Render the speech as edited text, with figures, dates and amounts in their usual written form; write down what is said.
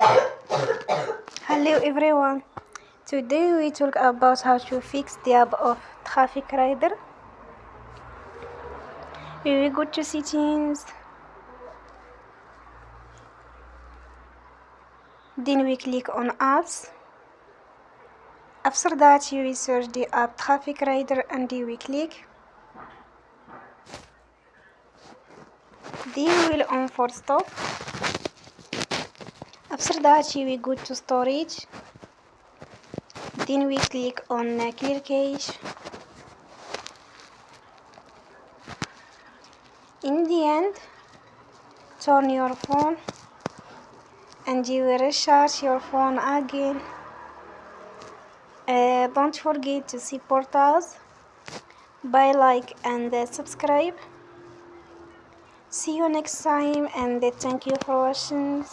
Hello everyone. Today we talk about how to fix the app of Traffic Rider. We go to settings. Then we click on apps. After that you will search the app Traffic Rider and you will click. Then we will on for stop. After that you will go to storage. Then we click on clear cache. In the end, turn your phone and you will recharge your phone again. Don't forget to support us by like and subscribe. See you next time and thank you for watching.